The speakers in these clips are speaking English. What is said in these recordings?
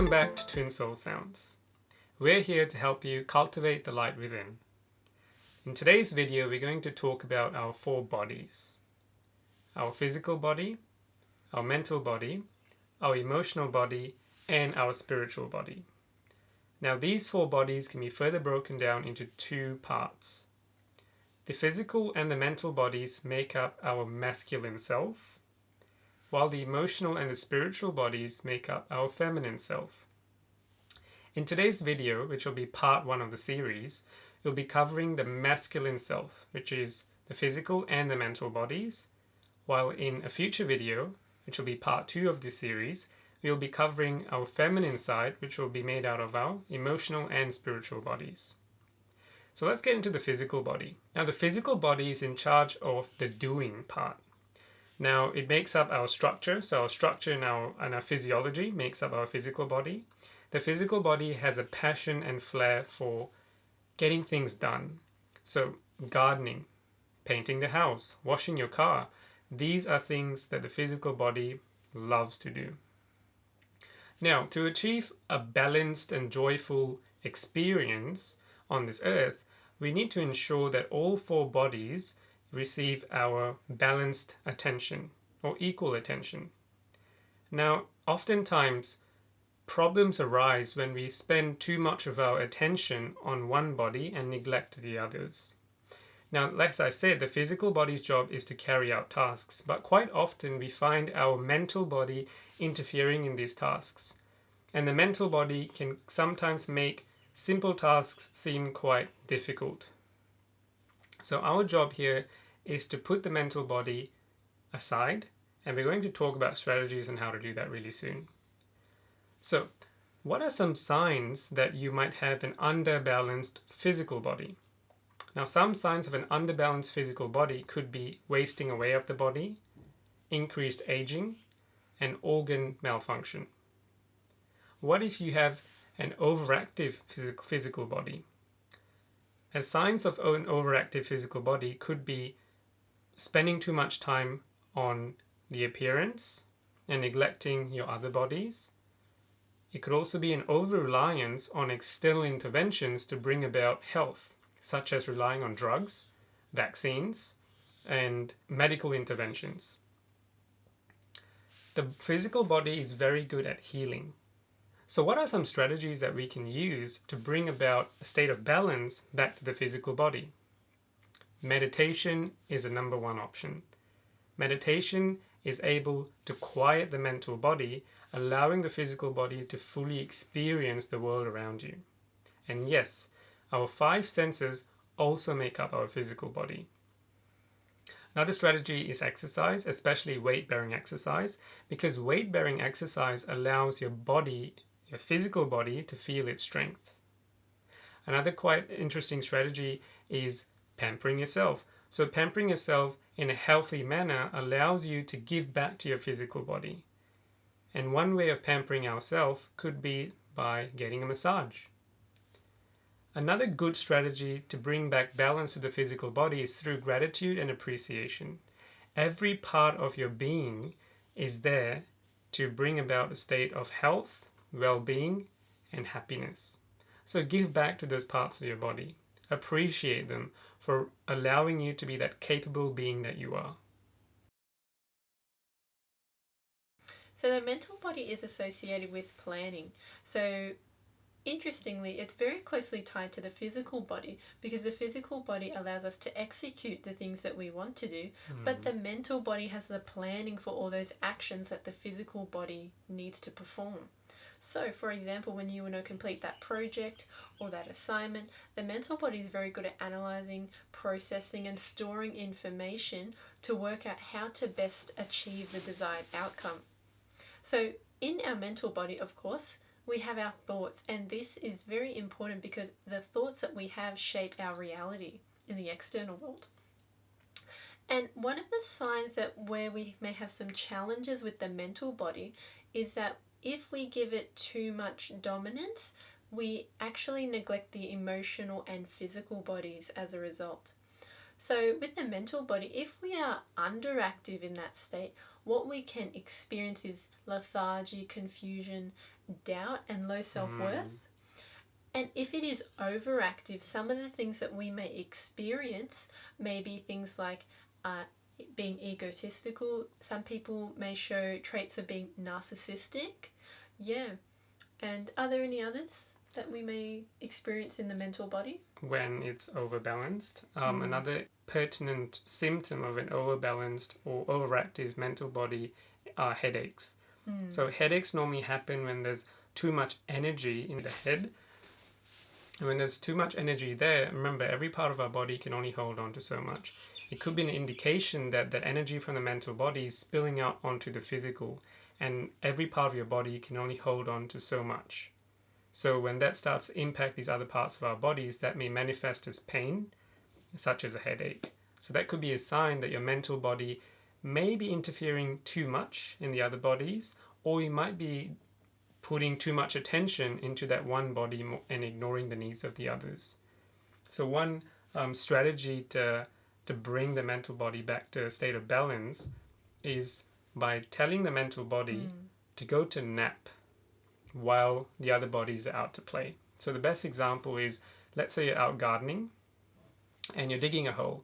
Welcome back to Twin Soul Sounds. We're here to help you cultivate the light within. In today's video, we're going to talk about our 4 bodies. Our physical body, our mental body, our emotional body, and our spiritual body. Now, these 4 bodies can be further broken down into 2 parts. The physical and the mental bodies make up our masculine self, while the emotional and the spiritual bodies make up our feminine self. In today's video, which will be part 1 of the series, we'll be covering the masculine self, which is the physical and the mental bodies, while in a future video, which will be part 2 of this series, we'll be covering our feminine side, which will be made out of our emotional and spiritual bodies. So let's get into the physical body. Now, the physical body is in charge of the doing part. Now, it makes up our structure, so our structure and our physiology makes up our physical body. The physical body has a passion and flair for getting things done. So, gardening, painting the house, washing your car, these are things that the physical body loves to do. Now, to achieve a balanced and joyful experience on this earth, we need to ensure that all 4 bodies receive our balanced attention or equal attention. Now, oftentimes problems arise when we spend too much of our attention on one body and neglect the others. Now, like I said, the physical body's job is to carry out tasks, but quite often we find our mental body interfering in these tasks. And the mental body can sometimes make simple tasks seem quite difficult. So our job here is to put the mental body aside, and we're going to talk about strategies and how to do that really soon. So, what are some signs that you might have an underbalanced physical body? Now, some signs of an underbalanced physical body could be wasting away of the body, increased aging, and organ malfunction. What if you have an overactive physical body? And signs of an overactive physical body could be spending too much time on the appearance and neglecting your other bodies. It could also be an over-reliance on external interventions to bring about health, such as relying on drugs, vaccines, and medical interventions. The physical body is very good at healing. So what are some strategies that we can use to bring about a state of balance back to the physical body? Meditation is a number 1 option. Meditation is able to quiet the mental body, allowing the physical body to fully experience the world around you. And yes, our 5 senses also make up our physical body. Another strategy is exercise, especially weight-bearing exercise, because weight-bearing exercise allows your body, your physical body, to feel its strength. Another quite interesting strategy is pampering yourself. So pampering yourself in a healthy manner allows you to give back to your physical body. And one way of pampering ourselves could be by getting a massage. Another good strategy to bring back balance to the physical body is through gratitude and appreciation. Every part of your being is there to bring about a state of health, well-being, and happiness. So give back to those parts of your body. Appreciate them for allowing you to be that capable being that you are. So the mental body is associated with planning. So interestingly, it's very closely tied to the physical body because the physical body allows us to execute the things that we want to do, but the mental body has the planning for all those actions that the physical body needs to perform. So, for example, when you want to complete that project or that assignment, the mental body is very good at analyzing, processing, and storing information to work out how to best achieve the desired outcome. So, in our mental body, of course, we have our thoughts, and this is very important because the thoughts that we have shape our reality in the external world. And one of the signs that where we may have some challenges with the mental body is that if we give it too much dominance, we actually neglect the emotional and physical bodies as a result. So with the mental body, if we are underactive in that state, what we can experience is lethargy, confusion, doubt and low self-worth. And if it is overactive, some of the things that we may experience may be things like being egotistical. Some people may show traits of being narcissistic. Yeah. And are there any others that we may experience in the mental body? When it's overbalanced. Another pertinent symptom of an overbalanced or overactive mental body are headaches. So headaches normally happen when there's too much energy in the head. And when there's too much energy there, remember, every part of our body can only hold on to so much. It could be an indication that that energy from the mental body is spilling out onto the physical, and every part of your body can only hold on to so much. So when that starts to impact these other parts of our bodies, that may manifest as pain, such as a headache. So that could be a sign that your mental body may be interfering too much in the other bodies, or you might be putting too much attention into that one body and ignoring the needs of the others. So one strategy to bring the mental body back to a state of balance is by telling the mental body to go to nap while the other bodies are out to play. So the best example is, let's say you're out gardening and you're digging a hole.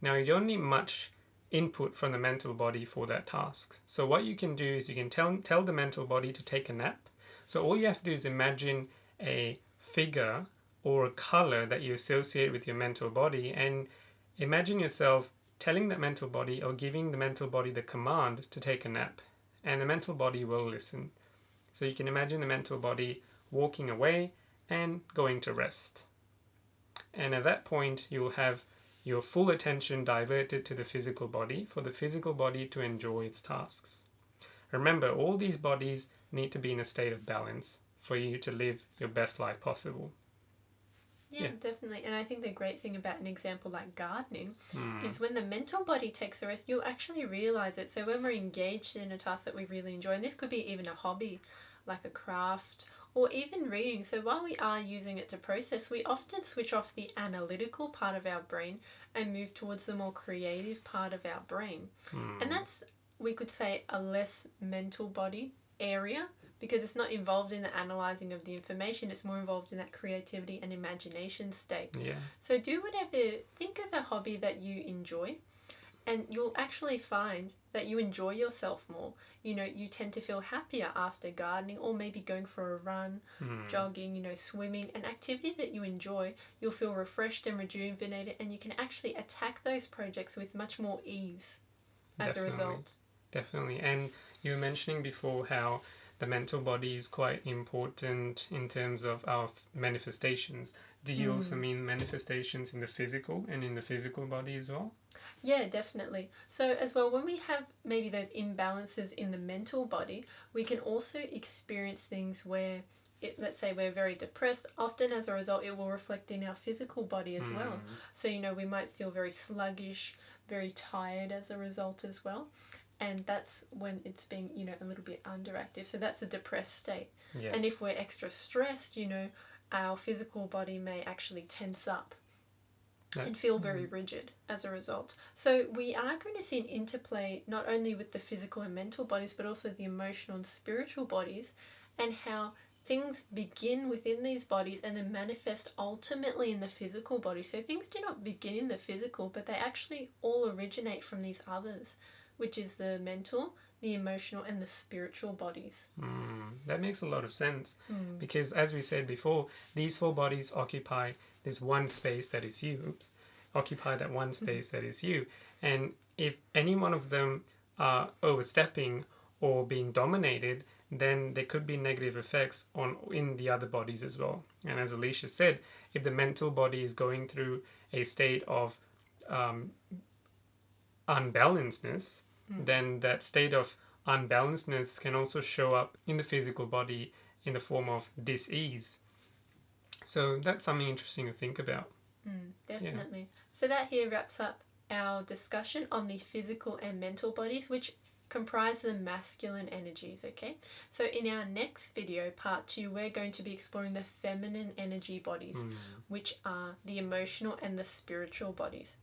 Now you don't need much input from the mental body for that task. So what you can do is you can tell the mental body to take a nap. So all you have to do is imagine a figure or a color that you associate with your mental body, and imagine yourself telling that mental body or giving the mental body the command to take a nap, and the mental body will listen. So you can imagine the mental body walking away and going to rest. And at that point, you'll have your full attention diverted to the physical body for the physical body to enjoy its tasks. Remember, all these bodies need to be in a state of balance for you to live your best life possible. Yeah, definitely. And I think the great thing about an example like gardening is when the mental body takes a rest, you'll actually realize it. So when we're engaged in a task that we really enjoy, and this could be even a hobby, like a craft, or even reading. So while we are using it to process, we often switch off the analytical part of our brain and move towards the more creative part of our brain. And that's, we could say, a less mental body area, because it's not involved in the analysing of the information, it's more involved in that creativity and imagination state. Yeah. So do whatever, think of a hobby that you enjoy, and you'll actually find that you enjoy yourself more. You know, you tend to feel happier after gardening, or maybe going for a run, jogging, swimming, an activity that you enjoy. You'll feel refreshed and rejuvenated, and you can actually attack those projects with much more ease as a result. Definitely. And you were mentioning before how the mental body is quite important in terms of our manifestations. Do you also mean manifestations in the physical and in the physical body as well? Yeah, definitely. So as well, when we have maybe those imbalances in the mental body, we can also experience things where, let's say we're very depressed, often as a result it will reflect in our physical body as well. So, we might feel very sluggish, very tired as a result as well. And that's when it's being, a little bit underactive. So that's a depressed state. Yes. And if we're extra stressed, our physical body may actually tense up and feel very rigid as a result. So we are going to see an interplay not only with the physical and mental bodies, but also the emotional and spiritual bodies, and how things begin within these bodies and then manifest ultimately in the physical body. So things do not begin in the physical, but they actually all originate from these others, which is the mental, the emotional, and the spiritual bodies. That makes a lot of sense, because as we said before, these four bodies occupy this one space that is you. Occupy that one space that is you. And if any one of them are overstepping or being dominated, then there could be negative effects in the other bodies as well. And as Alicia said, if the mental body is going through a state of unbalancedness, then that state of unbalancedness can also show up in the physical body in the form of dis-ease. So that's something interesting to think about. Definitely. Yeah. So that here wraps up our discussion on the physical and mental bodies, which comprise the masculine energies, okay? So in our next video, part 2, we're going to be exploring the feminine energy bodies, which are the emotional and the spiritual bodies.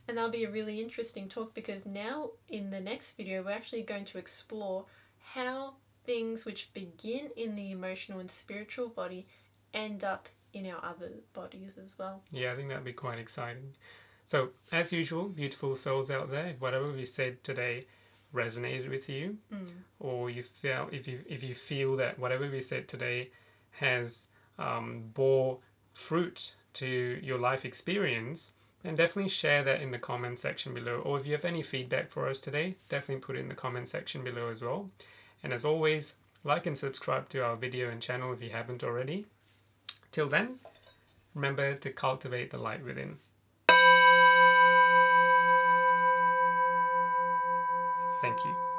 And that'll be a really interesting talk, because now in the next video, we're actually going to explore how things which begin in the emotional and spiritual body end up in our other bodies as well. Yeah, I think that'd be quite exciting. So, as usual, beautiful souls out there, if whatever we said today resonated with you, or you feel if you feel that whatever we said today has bore fruit to your life experience, then definitely share that in the comment section below. Or if you have any feedback for us today, definitely put it in the comment section below as well. And as always, like and subscribe to our video and channel if you haven't already. Till then, remember to cultivate the light within. Thank you.